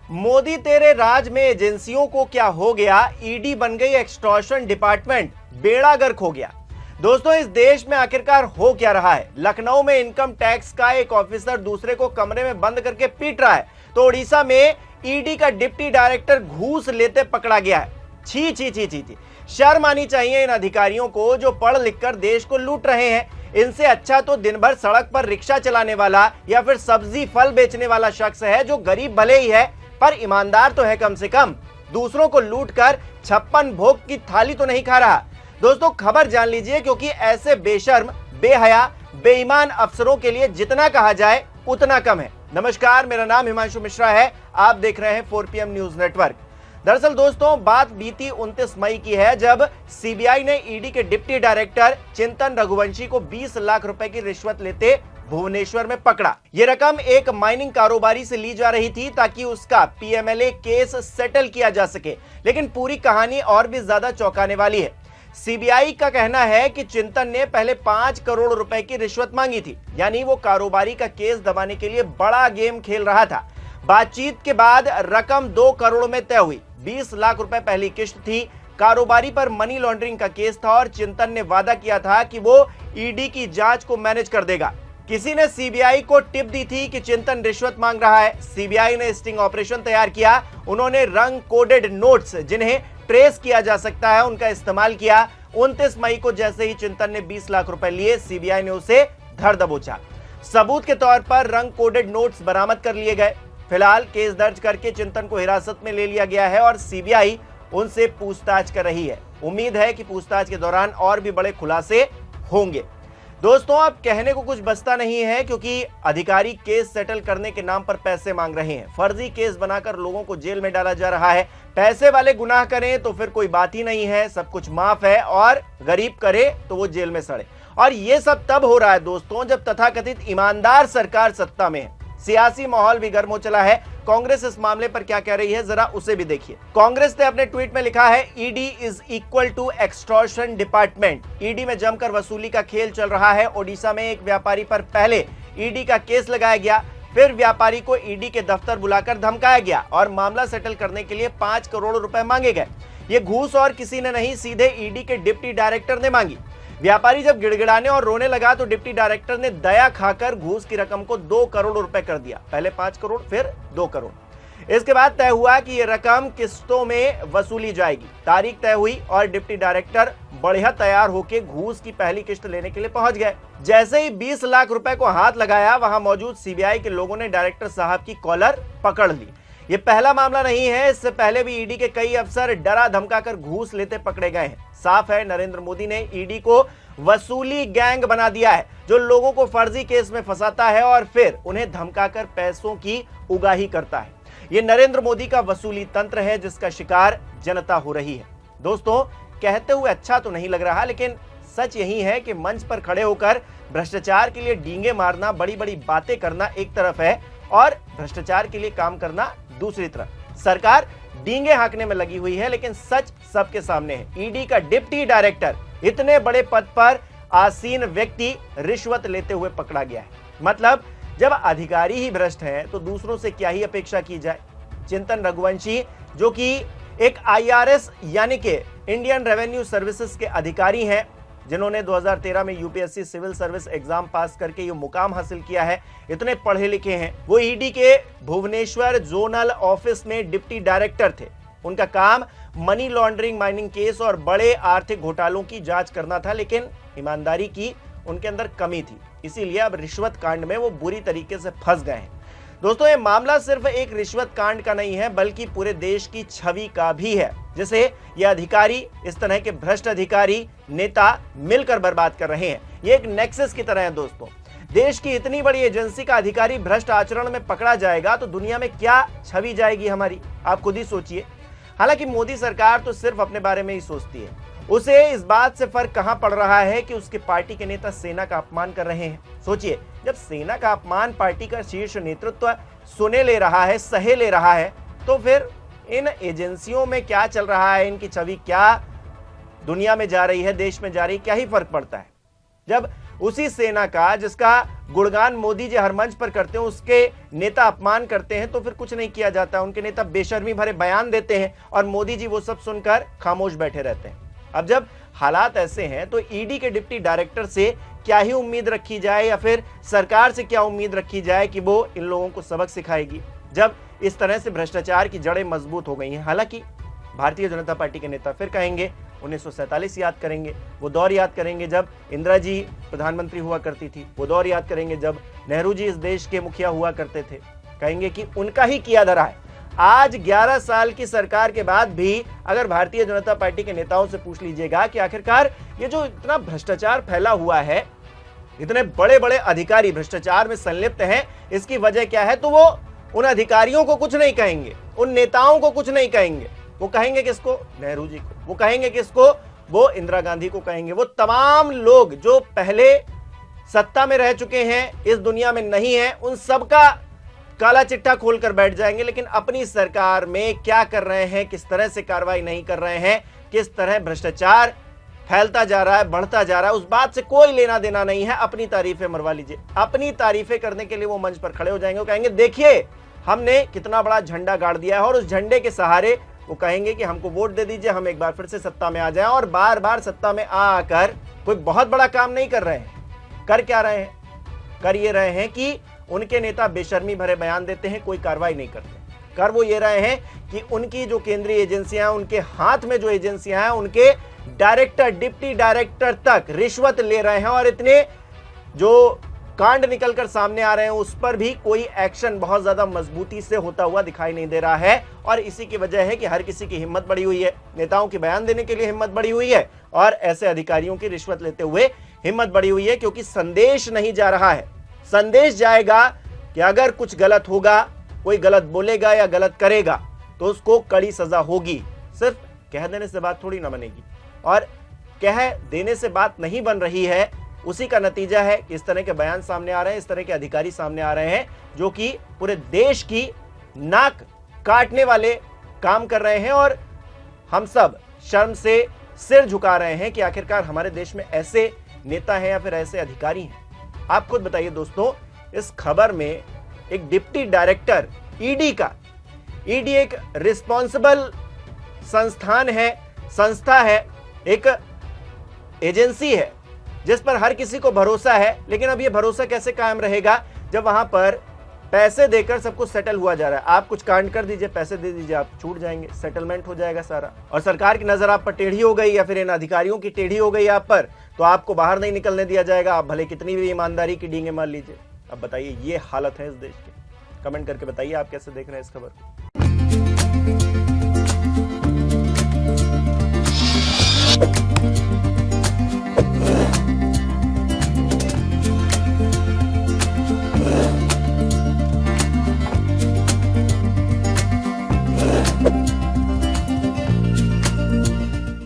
मोदी तेरे राज में एजेंसियों को क्या हो गया, ईडी बन गई एक्सटॉर्शन डिपार्टमेंट, बेड़ा गर्क हो गया। दोस्तों, इस देश में आखिरकार हो क्या रहा है? लखनऊ में इनकम टैक्स का एक ऑफिसर दूसरे को कमरे में बंद करके पीट रहा है, तो ओडिशा में ईडी का डिप्टी डायरेक्टर घूस लेते पकड़ा गया है। छी छी छी छी छी, शर्म आनी चाहिए इन अधिकारियों को जो पढ़ लिखकर देश को लूट रहे हैं। इनसे अच्छा तो दिन भर सड़क पर रिक्शा चलाने वाला या फिर सब्जी फल बेचने वाला शख्स है, जो गरीब भले ही है पर ईमानदार तो है कम से कम। दूसरों को लूट कर 56 भोग की थाली तो नहीं खा रहा। दोस्तों, खबर जान लीजिए, क्योंकि ऐसे बेशर्म, बेहया, बेईमान अफसरों के लिए जितना कहा जाए उतना कम है। नमस्कार, मेरा नाम हिमांशु मिश्रा है, आप देख रहे हैं 4PM न्यूज नेटवर्क। दरअसल दोस्तों, बात बीती 29 मई की है, जब सीबीआई ने ईडी के डिप्टी डायरेक्टर चिंतन रघुवंशी को 20 लाख रुपए की रिश्वत लेते भुवनेश्वर में पकड़ा। यह रकम एक माइनिंग कारोबारी से ली जा रही थी ताकि उसका पीएमएलए केस सेटल किया जा सके। लेकिन पूरी कहानी और भी ज्यादा चौंकाने वाली है। सीबीआई का कहना है कि चिंतन ने पहले 5 करोड़ रुपए की रिश्वत मांगी थी, यानी वो कारोबारी का केस दबाने के लिए बड़ा गेम खेल रहा था। बातचीत के बाद रकम 2 करोड़ में तय हुई। 20 लाख रुपए पहली किश्त थी। कारोबारी पर मनी लॉन्ड्रिंग का केस था और चिंतन ने वादा किया था कि वो ईडी की जांच को मैनेज कर देगा। किसी ने सीबीआई को टिप दी थी कि चिंतन रिश्वत मांग रहा है। सीबीआई ने स्टिंग ऑपरेशन तैयार किया। उन्होंने रंग कोडेड नोट्स, जिन्हें ट्रेस किया जा सकता है, उनका इस्तेमाल किया। 29 मई को जैसे ही चिंतन ने 20 लाख रुपए लिए, सीबीआई ने उसे धर दबोचा। सबूत के तौर पर रंग कोडेड नोट्स बरामद कर लिए गए। फिलहाल केस दर्ज करके चिंतन को हिरासत में ले लिया गया है और सीबीआई उनसे पूछताछ कर रही है। उम्मीद है कि पूछताछ के दौरान और भी बड़े खुलासे होंगे। दोस्तों, अब कहने को कुछ बचता नहीं है, क्योंकि अधिकारी केस सेटल करने के नाम पर पैसे मांग रहे हैं। फर्जी केस बनाकर लोगों को जेल में डाला जा रहा है। पैसे वाले गुनाह करें तो फिर कोई बात ही नहीं है, सब कुछ माफ है, और गरीब करे तो वो जेल में सड़े। और ये सब तब हो रहा है दोस्तों, जब तथाकथित ईमानदार सरकार सत्ता में है। सियासी माहौल भी गर्म हो चला है। कांग्रेस इस मामले पर क्या कह रही है, जरा उसे भी देखिए। कांग्रेस ने अपने ट्वीट में लिखा है, ED is equal to extortion department. ED में जमकर वसूली का खेल चल रहा है। ओडिशा में एक व्यापारी पर पहले ईडी का केस लगाया गया, फिर व्यापारी को ईडी के दफ्तर बुलाकर धमकाया गया और मामला सेटल करने के लिए 5 करोड़ रुपए मांगे गए। ये घूस और किसी ने नहीं, सीधे ईडी के डिप्टी डायरेक्टर ने मांगी। व्यापारी जब गिड़गिड़ाने और रोने लगा तो डिप्टी डायरेक्टर ने दया खाकर घूस की रकम को 2 करोड़ रुपए कर दिया। पहले 5 करोड़, फिर 2 करोड़। इसके बाद तय हुआ कि यह रकम किस्तों में वसूली जाएगी। तारीख तय हुई और डिप्टी डायरेक्टर बढ़िया तैयार होकर घूस की पहली किस्त लेने के लिए पहुंच गए। जैसे ही 20 लाख रुपए को हाथ लगाया, वहां मौजूद सीबीआई के लोगों ने डायरेक्टर साहब की कॉलर पकड़ ली। ये पहला मामला नहीं है, इससे पहले भी ईडी के कई अफसर डरा धमकाकर घूस लेते पकड़े गए हैं। साफ है, नरेंद्र मोदी ने ईडी को वसूली गैंग बना दिया है, जो लोगों को फर्जी केस में फंसाता है और फिर उन्हें धमकाकर पैसों की उगाही करता है। ये नरेंद्र मोदी का वसूली तंत्र है, जिसका शिकार जनता हो रही है। दोस्तों, कहते हुए अच्छा तो नहीं लग रहा, लेकिन सच यही है कि मंच पर खड़े होकर भ्रष्टाचार के लिए डींगे मारना, बड़ी बड़ी बातें करना एक तरफ है, और भ्रष्टाचार के लिए काम करना दूसरी तरफ। सरकार डींगे हाँकने में लगी हुई है, लेकिन सच सबके सामने है। ईडी का डिप्टी डायरेक्टर, इतने बड़े पद पर आसीन व्यक्ति, रिश्वत लेते हुए पकड़ा गया है। मतलब, जब अधिकारी ही भ्रष्ट है तो दूसरों से क्या ही अपेक्षा की जाए। चिंतन रघुवंशी, जो कि एक IRS यानी कि इंडियन रेवेन्यू सर्विसेज के अधिकारी हैं, जिन्होंने 2013 में UPSC civil service exam pass करके ये मुकाम हासिल किया है, इतने पढ़े लिखे हैं। वो ईडी के भुवनेश्वर जोनल ऑफिस में डिप्टी डायरेक्टर थे। उनका काम मनी लॉन्ड्रिंग, माइनिंग केस और बड़े आर्थिक घोटालों की जांच करना था, लेकिन ईमानदारी की उनके अंदर कमी थी। इसीलिए अब रिश्वत कांड में वो बुरी तरीके से फंस गए हैं। दोस्तों, ये मामला सिर्फ एक रिश्वत कांड का नहीं है, बल्कि पूरे देश की छवि का भी है, जिसे ये अधिकारी, इस तरह के भ्रष्ट अधिकारी, नेता मिलकर बर्बाद कर रहे हैं। ये एक नेक्सस की तरह है दोस्तों। देश की इतनी बड़ी एजेंसी का अधिकारी भ्रष्ट आचरण में पकड़ा जाएगा तो दुनिया में क्या छवि जाएगी हमारी, आप खुद ही सोचिए। हालांकि मोदी सरकार तो सिर्फ अपने बारे में ही सोचती है। उसे इस बात से फर्क कहां पड़ रहा है कि उसके पार्टी के नेता सेना का अपमान कर रहे हैं। सोचिए, जब सेना का अपमान पार्टी का शीर्ष नेतृत्व सुने ले रहा है, सहे ले रहा है, तो फिर इन एजेंसियों में क्या चल रहा है, इनकी छवि क्या दुनिया में जा रही है, देश में जा रही है, क्या ही फर्क पड़ता है। जब उसी सेना का जिसका गुणगान मोदी जी हर मंच पर करते हैं, उसके नेता अपमान करते हैं तो फिर कुछ नहीं किया जाता। उनके नेता बेशर्मी भरे बयान देते हैं और मोदी जी वो सब सुनकर खामोश बैठे रहते हैं। अब जब हालात ऐसे हैं तो ईडी के डिप्टी डायरेक्टर से क्या ही उम्मीद रखी जाए या फिर सरकार से क्या उम्मीद रखी जाए कि वो इन लोगों को सबक सिखाएगी, जब इस तरह से भ्रष्टाचार की जड़ें मजबूत हो गई हैं। हालांकि भारतीय जनता पार्टी के नेता फिर कहेंगे 1947 याद करेंगे, वो दौर याद करेंगे जब इंदिरा जी प्रधानमंत्री हुआ करती थी, वो दौर याद करेंगे जब नेहरू जी इस देश के मुखिया हुआ करते थे। कहेंगे कि उनका ही किया धरा है। आज 11 साल की सरकार के बाद भी अगर भारतीय जनता पार्टी के नेताओं से पूछ लीजिएगा कि आखिरकार ये जो इतना भ्रष्टाचार फैला हुआ है, इतने बड़े बड़े अधिकारी भ्रष्टाचार में संलिप्त हैं, इसकी वजह क्या है, तो वो उन अधिकारियों को कुछ नहीं कहेंगे, उन नेताओं को कुछ नहीं कहेंगे। वो कहेंगे किसको? नेहरू जी को। वो कहेंगे किसको? वो इंदिरा गांधी को कहेंगे। वो तमाम लोग जो पहले सत्ता में रह चुके हैं, इस दुनिया में नहीं है, उन सबका काला चिट्ठा खोलकर बैठ जाएंगे। लेकिन अपनी सरकार में क्या कर रहे हैं, किस तरह से कार्रवाई नहीं कर रहे हैं, किस तरह भ्रष्टाचार फैलता जा रहा है, बढ़ता जा रहा है, उस बात से कोई लेना देना नहीं है। अपनी तारीफें मरवा लीजिए। अपनी तारीफें करने के लिए वो मंच पर खड़े हो जाएंगे। वो कहेंगे देखिए हमने कितना बड़ा झंडा गाड़ दिया है, और उस झंडे के सहारे वो कहेंगे कि हमको वोट दे दीजिए, हम एक बार फिर से सत्ता में आ जाएं। और बार बार सत्ता में आकर कोई बहुत बड़ा काम नहीं कर रहे हैं। कर क्या रहे हैं? कर ये रहे हैं कि उनके नेता बेशर्मी भरे बयान देते हैं, कोई कार्रवाई नहीं करते। कर वो ये रहे हैं कि उनकी जो केंद्रीय एजेंसियां, उनके हाथ में जो एजेंसियां हैं, उनके डायरेक्टर, डिप्टी डायरेक्टर तक रिश्वत ले रहे हैं। और इतने जो कांड निकलकर सामने आ रहे हैं उस पर भी कोई एक्शन बहुत ज्यादा मजबूती से होता हुआ दिखाई नहीं दे रहा है। और इसी की वजह है कि हर किसी की हिम्मत बढ़ी हुई है, नेताओं के बयान देने के लिए हिम्मत बढ़ी हुई है, और ऐसे अधिकारियों की रिश्वत लेते हुए हिम्मत बढ़ी हुई है, क्योंकि संदेश नहीं जा रहा है। संदेश जाएगा कि अगर कुछ गलत होगा, कोई गलत बोलेगा या गलत करेगा तो उसको कड़ी सजा होगी। सिर्फ कह देने से बात थोड़ी ना बनेगी, और कह देने से बात नहीं बन रही है। उसी का नतीजा है कि इस तरह के बयान सामने आ रहे हैं, इस तरह के अधिकारी सामने आ रहे हैं जो कि पूरे देश की नाक काटने वाले काम कर रहे हैं। और हम सब शर्म से सिर झुका रहे हैं कि आखिरकार हमारे देश में ऐसे नेता हैं या फिर ऐसे अधिकारी हैं। आप खुद बताइए दोस्तों, इस खबर में एक डिप्टी डायरेक्टर ईडी का, ईडी एक रिस्पॉन्सिबल संस्थान है, संस्था है, एक एजेंसी है जिस पर हर किसी को भरोसा है। लेकिन अब यह भरोसा कैसे कायम रहेगा जब वहां पर पैसे देकर सब कुछ सेटल हुआ जा रहा है? आप कुछ कांड कर दीजिए, पैसे दे दीजिए, आप छूट जाएंगे, सेटलमेंट हो जाएगा सारा। और सरकार की नजर आप पर टेढ़ी हो गई या फिर इन अधिकारियों की टेढ़ी हो गई आप पर, तो आपको बाहर नहीं निकलने दिया जाएगा। आप भले कितनी भी ईमानदारी की डींगे मार लीजिए। अब बताइए, ये हालत है इस देश की। कमेंट करके बताइए आप कैसे देख रहे हैं इस खबर को।